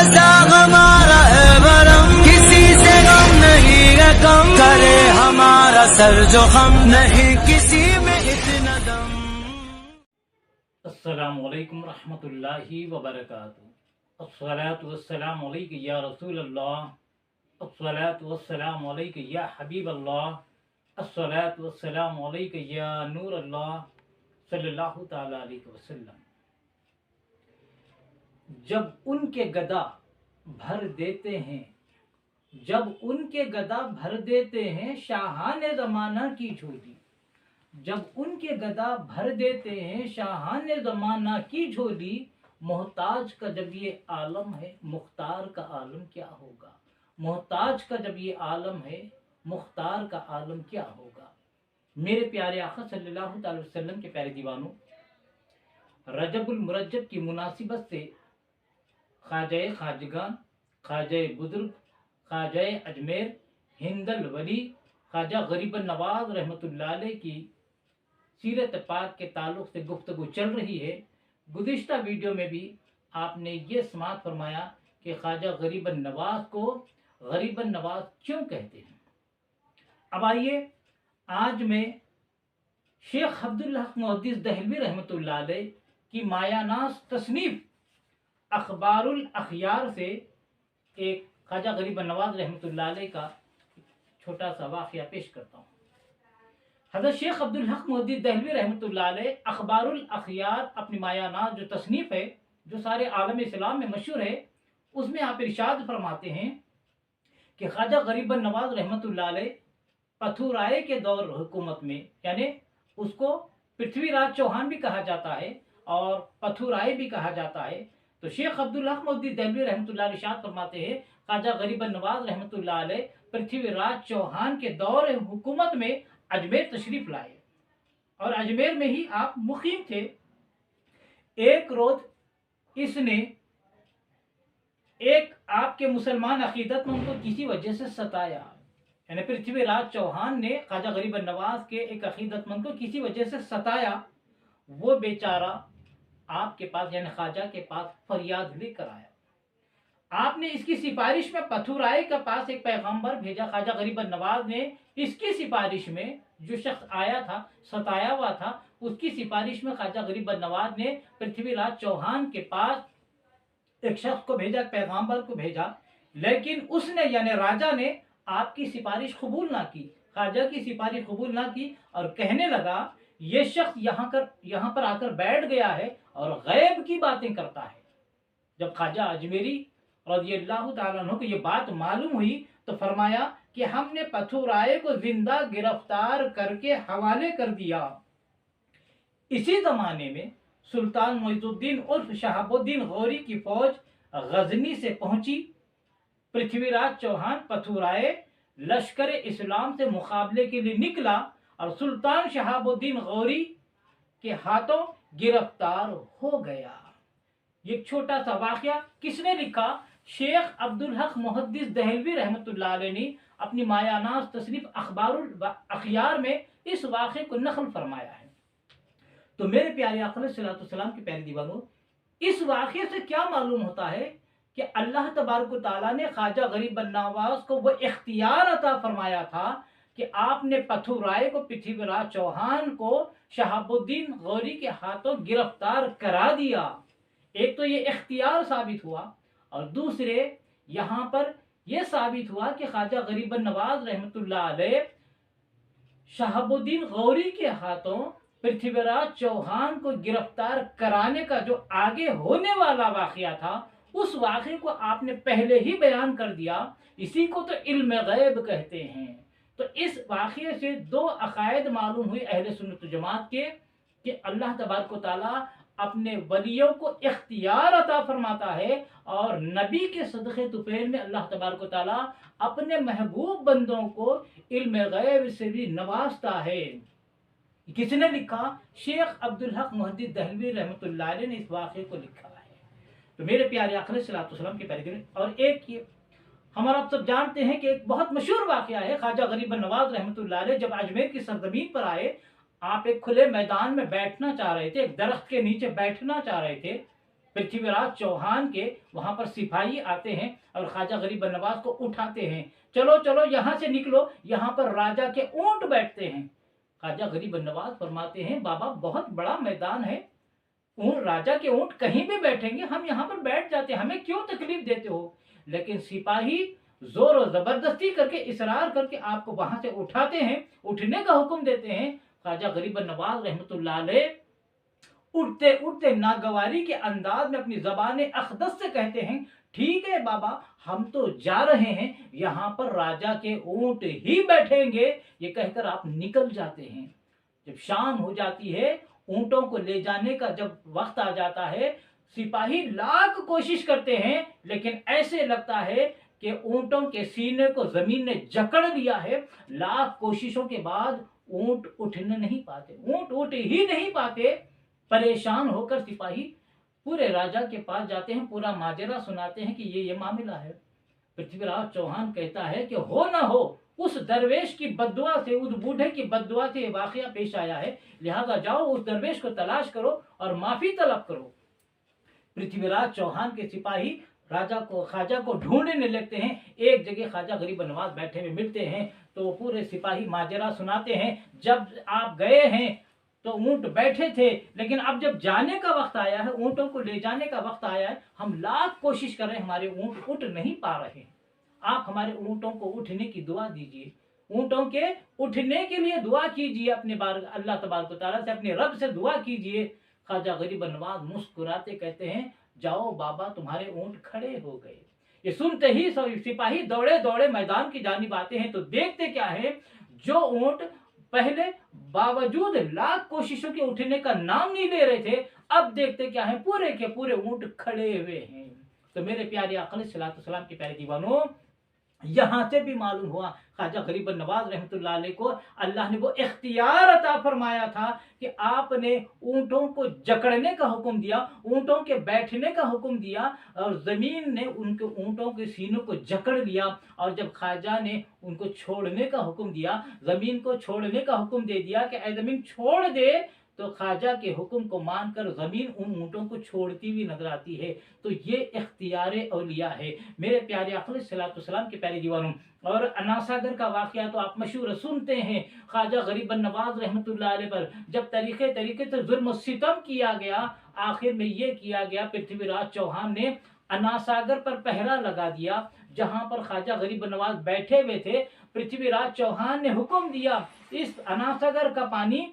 जैसा हमारा है भरम, किसी से गम नहीं है कम, करे हमारा सर जो हम नहीं किसी में इतना दम। अस्सलामु अलैकुम रहमतुल्लाहि व बरकातुहू। अस्सलातु वस्सलामु अलैका या रसूल अल्लाह, अस्सलातु वस्सलामु अलैका या हबीब अल्लाह, अस्सलातु वस्सलामु अलैका या नूर अल्लाह सल्लल्लाहु तआला अलैहि वसल्लम। जब उनके गदा भर देते हैं, जब उनके गदा भर देते हैं शाहाने ज़माना की झोली, जब उनके गदा भर देते हैं शाहाने ज़माना की झोली, मोहताज का जब ये आलम है मुख्तार का आलम क्या होगा, मोहताज का जब ये आलम है मुख्तार का आलम क्या होगा। मेरे प्यारे आका सल्लल्लाहु अलैहि वसल्लम के प्यारे दीवानों, रजबुल मुरज्जब की मुनासिबत से ख्वाजा खाजगान, ख्वाजा बुजुर्ग, ख्वाजा अजमेर, हिंदल वली, ख्वाजा गरीब नवाज रहमतुल्लाह अलैह की सीरत पाक के ताल्लुक से गुफ्तगू चल रही है। गुज़िश्ता वीडियो में भी आपने ये समाअत फरमाया कि ख्वाजा गरीब नवाज को गरीब नवाज क्यों कहते हैं। अब आइए, आज मैं शेख अब्दुल हक मुहद्दिस दहलवी रहमतुल्लाह अलैह की मायानाज़ तसनीफ अखबारुल अखयार से एक ख्वाजा गरीब नवाज रहमतुल्लाह अलैह का छोटा सा वाक़या पेश करता हूँ। हज़रत शेख अब्दुल हक मुहद्दिस दहलवी रहमतुल्लाह अलैह अखबारुल अखयार अपनी मायानाज़ जो तसनीफ़ है, जो सारे आलम इस्लाम में मशहूर है, उसमें आप इरशाद फरमाते हैं कि ख्वाजा गरीब नवाज रहमतुल्लाह अलैह पथुराय के दौर हुकूमत में, यानी उसको पृथ्वीराज चौहान भी कहा जाता है और पथुराय भी कहा जाता है, तो शेख अब्दुल हक मुहद्दिस दहलवी रहमतुल्लाह अलैह इरशाद फरमाते हैं ख्वाजा गरीब नवाज रहमतुल्लाह अलैह पृथ्वीराज चौहान के दौर हुकूमत में अजमेर तशरीफ लाए और अजमेर में ही आप मुकीम थे। एक रोज इसने एक आपके मुसलमान अकीदतमंद को किसी वजह से सताया, यानी पृथ्वीराज चौहान ने ख्वाजा गरीब नवाज के एक अकीदतमंद को किसी वजह से सताया। वो बेचारा आपके पास यानी ख्वाजा के पास फरियाद लेकर आया। आपने इसकी सिफारिश में पथुराय के पास एक पैगंबर भेजा। ख्वाजा गरीब नवाज ने इसकी सिफारिश में, जो शख्स आया था सताया हुआ था, उसकी सिफारिश में ख्वाजा गरीब नवाज ने पृथ्वीराज चौहान के पास एक शख्स को भेजा, पैगंबर को भेजा, लेकिन उसने यानी राजा ने आपकी सिफारिश कबूल ना की, ख्वाजा की सिफारिश कबूल ना की और कहने लगा ये शख्स यहाँ पर आकर बैठ गया है और गैब की बातें करता है। जब ख्वाजा अजमेरी रज़ियल्लाहु ताला अन्हु को ये बात मालूम हुई तो फरमाया कि हमने पथुराय को जिंदा गिरफ्तार करके हवाले कर दिया। इसी जमाने में सुल्तान मुइज़ुद्दीन उर्फ शहाबुद्दीन गौरी की फौज गजनी से पहुंची। पृथ्वीराज चौहान पथुराय लश्कर इस्लाम से मुकाबले के लिए निकला और सुल्तान शहाबुद्दीन गौरी के हाथों गिरफ्तार हो गया। ये छोटा सा वाक़या किसने लिखा? शेख अब्दुल हक मुहद्दिस दहलवी रहमतुल्लाह अलैह ने अपनी मायानाज़ तसनीफ अखबारुल अखयार में इस वाक़े को नक़ल फरमाया है। तो मेरे प्यारे आका अलैहिस्सलातु वस्सलाम के प्यारे दीवानों, इस वाक़े से क्या मालूम होता है कि अल्लाह तबारक व तआला ने ख्वाजा गरीब नवाज को वो इख्तियार अता फरमाया था कि आपने पथुराय को, पृथ्वीराज चौहान को शहाबुद्दीन गौरी के हाथों गिरफ्तार करा दिया। एक तो ये इख्तियार साबित हुआ और दूसरे यहाँ पर यह साबित हुआ कि ख्वाजा गरीब नवाज रहमतुल्लाह अलैह शहाबुद्दीन गौरी के हाथों पृथ्वीराज चौहान को गिरफ्तार कराने का जो आगे होने वाला वाक़या था, उस वाक़े को आपने पहले ही बयान कर दिया। इसी को तो इल्म गैब कहते हैं। तो इस वाक़े से दो अक़ायद मालूम हुई अहले सुन्नत जमात के कि अल्लाह तबारक व तआला अपने वलियों को इख्तियार अता फरमाता है और नबी के सदक़े तुफ़ैल में अल्लाह तबारक व तआला अपने महबूब बंदों को इल्म गैब से भी नवाजता है। किसने लिखा? शेख अब्दुल हक मुहद्दिस दहलवी रहमतुल्लाह अलैह ने इस वाक़े को लिखा है। तो मेरे प्यारे आका अलैहिस्सलातु वस्सलाम के प्यारे दिन, और एक ये हमारा आप सब जानते हैं कि एक बहुत मशहूर वाक़या है। ख्वाजा गरीब नवाज रहमतुल्लाह अलैह जब अजमेर की सरजमीन पर आए, आप एक खुले मैदान में बैठना चाह रहे थे, एक दरख्त के नीचे बैठना चाह रहे थे, पृथ्वीराज चौहान के वहां पर सिपाही आते हैं और ख्वाजा गरीब नवाज को उठाते हैं। चलो चलो यहाँ से निकलो, यहाँ पर राजा के ऊंट बैठते हैं। ख्वाजा गरीब नवाज फरमाते हैं बाबा बहुत बड़ा मैदान है, राजा के ऊंट कहीं भी बैठेंगे, हम यहाँ पर बैठ जाते हैं, हमें क्यों तकलीफ देते हो। लेकिन सिपाही जोर और जबरदस्ती करके इसरार करके आपको वहां से उठाते हैं, उठने का हुक्म देते हैं। ख्वाजा गरीब नवाज रहमतुल्लाह अलैह उठते उठते नागवारी के अंदाज में अपनी ज़बान अक़दस से कहते हैं ठीक है बाबा, हम तो जा रहे हैं, यहाँ पर राजा के ऊंट ही बैठेंगे। ये कहकर आप निकल जाते हैं। जब शाम हो जाती है, ऊंटों को ले जाने का जब वक्त आ जाता है, सिपाही लाख कोशिश करते हैं लेकिन ऐसे लगता है कि ऊंटों के सीने को जमीन ने जकड़ लिया है। लाख कोशिशों के बाद ऊंट उठने नहीं पाते, ऊंट उठ ही नहीं पाते। परेशान होकर सिपाही पूरे राजा के पास जाते हैं, पूरा माजरा सुनाते हैं कि ये मामला है। पृथ्वीराज चौहान कहता है कि हो ना हो उस दरवेश की बद्दुआ से, उस बूढ़े की बद्दुआ से वाकया पेश आया है, लिहाजा जाओ उस दरवेश को तलाश करो और माफी तलब करो। पृथ्वीराज चौहान के सिपाही ख्वाजा को ढूंढने लगते हैं। एक जगह ख्वाजा गरीब नवाज बैठे हुए मिलते हैं तो पूरे सिपाही माजरा सुनाते हैं, जब आप गए हैं तो ऊंट बैठे थे, लेकिन अब जब जाने का वक्त आया है, ऊंटों को ले जाने का वक्त आया है, हम लाख कोशिश कर रहे हैं, हमारे ऊंट उठ नहीं पा रहे हैं। आप हमारे ऊंटों को उठने की दुआ दीजिए, ऊंटों के उठने के लिए दुआ कीजिए, अपने अल्लाह तबारक व तआला से, अपने रब से दुआ कीजिए। ख्वाजा गरीब नवाज मुस्कुराते कहते हैं जाओ बाबा, तुम्हारे ऊंट खड़े हो गए। ये सुनते ही सिपाही दौड़े दौड़े मैदान की जानिब आते हैं तो देखते क्या है, जो ऊंट पहले बावजूद लाख कोशिशों के उठने का नाम नहीं ले रहे थे, अब देखते क्या है पूरे के पूरे ऊंट खड़े हुए हैं। तो मेरे प्यारे आका अलैहिस्सलातु वस्सलाम के प्यारे दीवानों, यहाँ से भी मालूम हुआ ख्वाजा गरीब नवाज रहमतुल्लाह अलैह को अल्लाह ने वो इख्तियार अता फरमाया था कि आपने ऊंटों को जकड़ने का हुक्म दिया, ऊंटों के बैठने का हुक्म दिया और जमीन ने उनके ऊंटों के सीनों को जकड़ लिया। और जब ख्वाजा ने उनको छोड़ने का हुक्म दिया, जमीन को छोड़ने का हुक्म दे दिया कि ऐ जमीन छोड़ दे, तो ख्वाजा के हुक्म को मानकर जमीन उन ऊंटों को छोड़ती हुई नजर आती है। तो ये इख्तियार औलिया है मेरे प्यारे आका अलैहिस्सलातु वस्सलाम के प्यारे दीवानों। और अनासागर का वाकया तो आप मशहूर सुनते हैं, ख्वाजा गरीब नवाज रहमतुल्लाह अलैह पर जब तरीके से जुल्म सितम किया गया, आखिर में ये किया गया, पृथ्वीराज चौहान ने अनासागर पर पहरा लगा दिया जहां पर ख्वाजा गरीब नवाज बैठे हुए थे। पृथ्वीराज चौहान ने हुक्म दिया इस अनासागर का पानी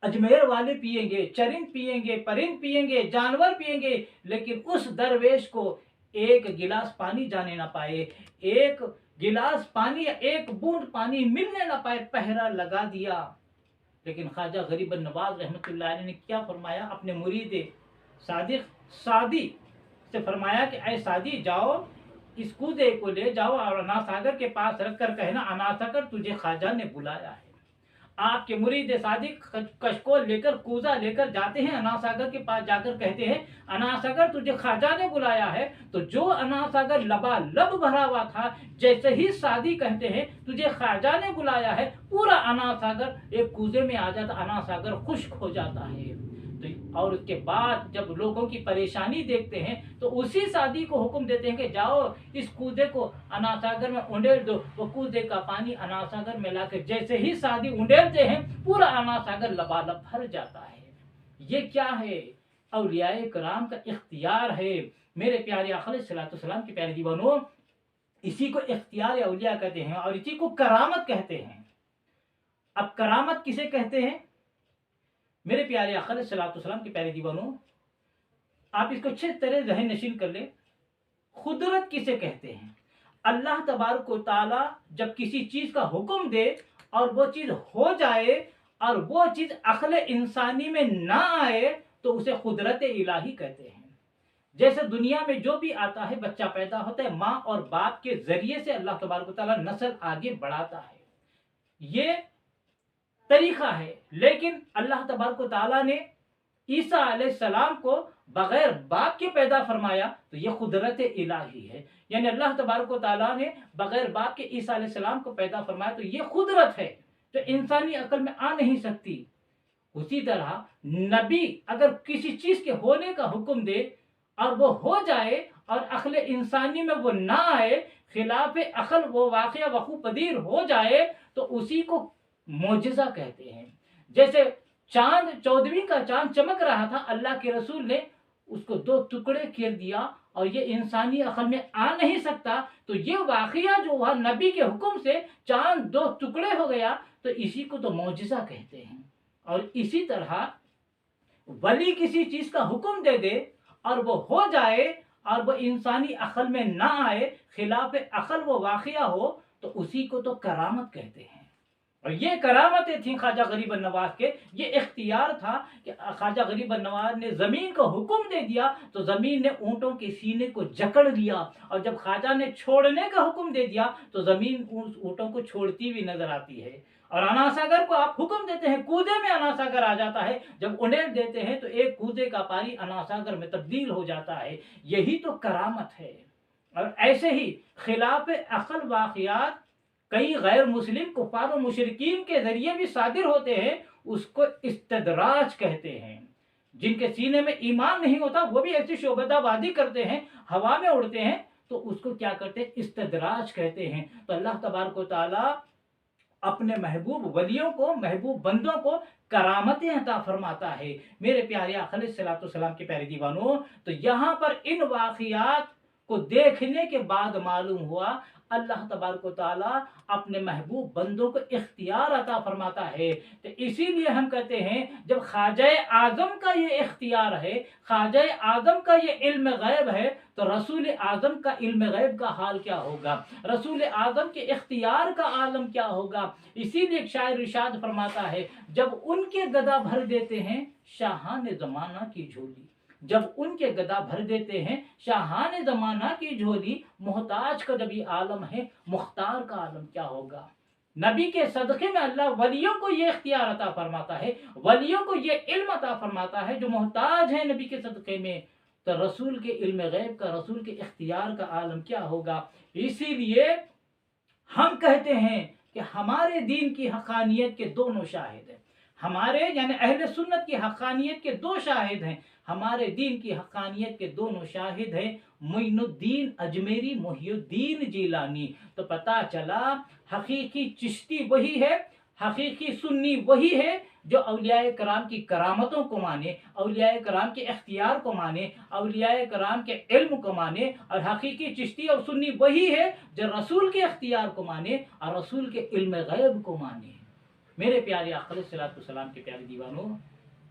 अजमेर वाले पिएंगे, चरिंद पिएंगे, परिंद पिएंगे, जानवर पिएंगे, लेकिन उस दरवेश को एक गिलास पानी जाने ना पाए, एक गिलास पानी या एक बूंद पानी मिलने ना पाए, पहरा लगा दिया। लेकिन ख्वाजा गरीब नवाज रहमतुल्लाह अलैह ने क्या फरमाया, अपने मुरीद सादिक सादी से फरमाया कि ऐ सादी जाओ इस कूदे को ले जाओ और अनासागर के पास रख कर कहना अनासागर तुझे ख्वाजा ने बुलाया है। आपके मुरीद सादिक कशकोल लेकर कूजा लेकर जाते हैं, अनासागर के पास जाकर कहते हैं अनासागर तुझे ख्वाजा ने बुलाया है। तो जो अनासागर लबालब भरा हुआ था, जैसे ही सादी कहते हैं तुझे ख्वाजा ने बुलाया है, पूरा अनासागर एक कूजे में आ जाता, अनासागर खुश्क हो जाता है। तो और उसके बाद जब लोगों की परेशानी देखते हैं तो उसी सादी को हुक्म देते हैं कि जाओ इस कूदे को अनासागर में उंडेल दो। वो कूदे का पानी अनासागर में लाकर जैसे ही सादी उंडेलते हैं, पूरा अनासागर लबालब भर जाता है। ये क्या है, औलियाए कराम का इख्तियार है मेरे प्यारे आका अलैहिस्सलातु वस्सलाम के प्यारे दीवानों। इसी को इख्तियार औलिया कहते हैं और इसी को करामत कहते हैं। अब करामत किसे कहते हैं मेरे प्यारे आका अलैहिस्सलातु वस्सलाम के प्यारे दीवानों, आप इसको अच्छे तरह ज़हन नशीन कर ले। खुदरत किसे कहते हैं? अल्लाह तबारक व तआला जब किसी चीज का हुक्म दे और वो चीज हो जाए और वो चीज अक्ल इंसानी में ना आए तो उसे खुदरत इलाही कहते हैं। जैसे दुनिया में जो भी आता है, बच्चा पैदा होता है, माँ और बाप के जरिए से अल्लाह तबारक व तआला नस्ल आगे बढ़ाता है, ये तरीका है। लेकिन अल्लाह तबारक व तआला ने ईसा अलैहिस्सलाम को बगैर बाप के पैदा फरमाया तो यह खुदरत इलाही है। यानी अल्लाह तबारक व तआला ने बगैर बाप के ईसा अलैहिस्सलाम को पैदा फरमाया तो यह खुदरत है जो इंसानी अकल में आ नहीं सकती। उसी तरह नबी अगर किसी चीज के होने का हुक्म दे اور وہ ہو جائے اور عقل انسانی میں وہ نہ آئے، خلاف عقل وہ واقعہ وقوع پذیر ہو جائے، تو اسی کو معجزہ کہتے ہیں۔ جیسے چاند، 14ویں کا چاند چمک رہا تھا، اللہ کے رسول نے اس کو 2 ٹکڑے کر دیا، اور یہ انسانی عقل میں آ نہیں سکتا، تو یہ واقعہ جو ہوا نبی کے حکم سے چاند 2 ٹکڑے ہو گیا، تو اسی کو تو معجزہ کہتے ہیں۔ اور اسی طرح ولی کسی چیز کا حکم دے دے اور وہ ہو جائے اور وہ انسانی عقل میں نہ آئے، خلاف عقل وہ واقعہ ہو، تو اسی کو تو کرامت کہتے ہیں۔ اور یہ کرامتیں تھیں خواجہ غریب النواز کے، یہ اختیار تھا کہ خواجہ غریب النواز نے زمین کو حکم دے دیا تو زمین نے اونٹوں کے سینے کو جکڑ لیا، اور جب خواجہ نے چھوڑنے کا حکم دے دیا تو زمین اس اونٹوں کو چھوڑتی ہوئی نظر آتی ہے۔ اور اناساگر کو آپ حکم دیتے ہیں، کودے میں اناساگر آ جاتا ہے، جب انہیں دیتے ہیں تو ایک کودے کا پانی اناساگر میں تبدیل ہو جاتا ہے۔ یہی تو کرامت ہے۔ اور ایسے ہی خلاف عقل واقعات کئی غیر مسلم کفار و مشرکین کے ذریعے بھی صادر ہوتے ہیں، اس کو استدراج کہتے ہیں۔ جن کے سینے میں ایمان نہیں ہوتا وہ بھی ایسی شعبدہ بازی کرتے ہیں، ہوا میں اڑتے ہیں، تو اس کو کیا کرتے ہیں؟ استدراج کہتے ہیں۔ تو اللہ تبارک و تعالی اپنے محبوب ولیوں کو، محبوب بندوں کو کرامتیں عطا فرماتا ہے۔ میرے پیارے آقا علیہ الصلوۃ والسلام کے پیارے دیوانوں، تو یہاں پر ان واقعات کو دیکھنے کے بعد معلوم ہوا اللہ تبارک و تعالی اپنے محبوب بندوں کو اختیار عطا فرماتا ہے۔ تو اسی لیے ہم کہتے ہیں جب خواجہ اعظم کا یہ اختیار ہے، خواجہ اعظم کا یہ علم غیب ہے، تو رسول اعظم کا علم غیب کا حال کیا ہوگا، رسول اعظم کے اختیار کا عالم کیا ہوگا۔ اسی لیے ایک شاعر ارشاد فرماتا ہے، جب ان کے گدا بھر دیتے ہیں شاہان زمانہ کی جھولی، جب ان کے گدا بھر دیتے ہیں شاہان زمانہ کی جھولی، محتاج کا جب یہ عالم ہے مختار کا عالم کیا ہوگا۔ نبی کے صدقے میں اللہ ولیوں کو یہ اختیار عطا فرماتا ہے، ولیوں کو یہ علم عطا فرماتا ہے جو محتاج ہیں نبی کے صدقے میں، تو رسول کے علم غیب کا، رسول کے اختیار کا عالم کیا ہوگا۔ اسی لیے ہم کہتے ہیں کہ ہمارے دین کی حقانیت کے دونوں شاہد ہیں، ہمارے یعنی اہل سنت کی حقانیت کے 2 شاہد ہیں، ہمارے دین کی حقانیت کے دونوں شاہد ہیں، معین الدین اجمیری، محی الدین جیلانی۔ تو پتہ چلا حقیقی چشتی وہی ہے، حقیقی سنی وہی ہے جو اولیاء کرام کی کرامتوں کو مانے، اولیاء کرام کے اختیار کو مانے، اولیاء کرام کے علم کو مانے، اور حقیقی چشتی اور سنی وہی ہے جو رسول کے اختیار کو مانے اور رسول کے علم غیب کو مانے۔ میرے پیارے آقا علیہ الصلوۃ والسلام کے پیارے دیوانوں،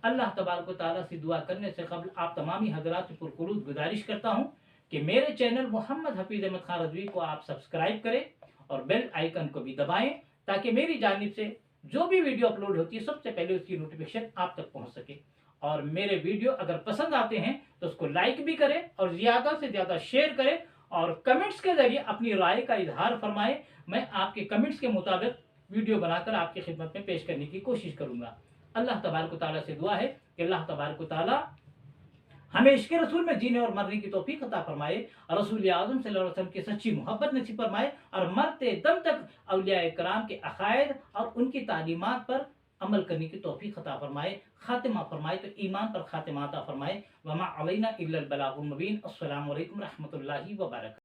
اللہ تبارک و تعالیٰ سے دعا کرنے سے قبل آپ تمامی حضرات سے پرخلوص گزارش کرتا ہوں کہ میرے چینل محمد حفیظ احمد خان رضوی کو آپ سبسکرائب کریں اور بیل آئیکن کو بھی دبائیں، تاکہ میری جانب سے جو بھی ویڈیو اپلوڈ ہوتی ہے سب سے پہلے اس کی نوٹیفیکیشن آپ تک پہنچ سکے۔ اور میرے ویڈیو اگر پسند آتے ہیں تو اس کو لائک بھی کریں اور زیادہ سے زیادہ شیئر کریں، اور کمنٹس کے ذریعے اپنی رائے کا اظہار فرمائیں۔ میں آپ کے کمنٹس کے مطابق ویڈیو بنا کر آپ کی خدمت میں پیش کرنے کی کوشش کروں گا۔ اللہ تبارک و تعالیٰ سے دعا ہے کہ اللہ تبارک و تعالیٰ ہمیں عشق رسول میں جینے اور مرنے کی توفیق عطا فرمائے، اور رسول اعظم صلی اللہ علیہ وسلم کی سچی محبت نصیب فرمائے، اور مرتے دم تک اولیاء کرام کے عقائد اور ان کی تعلیمات پر عمل کرنے کی توفیق عطا فرمائے، خاتمہ فرمائے تو ایمان پر خاتمہ عطا فرمائے۔ وما علینا الا البلاغ المبین۔ السلام علیکم رحمۃ اللہ وبرکاتہ۔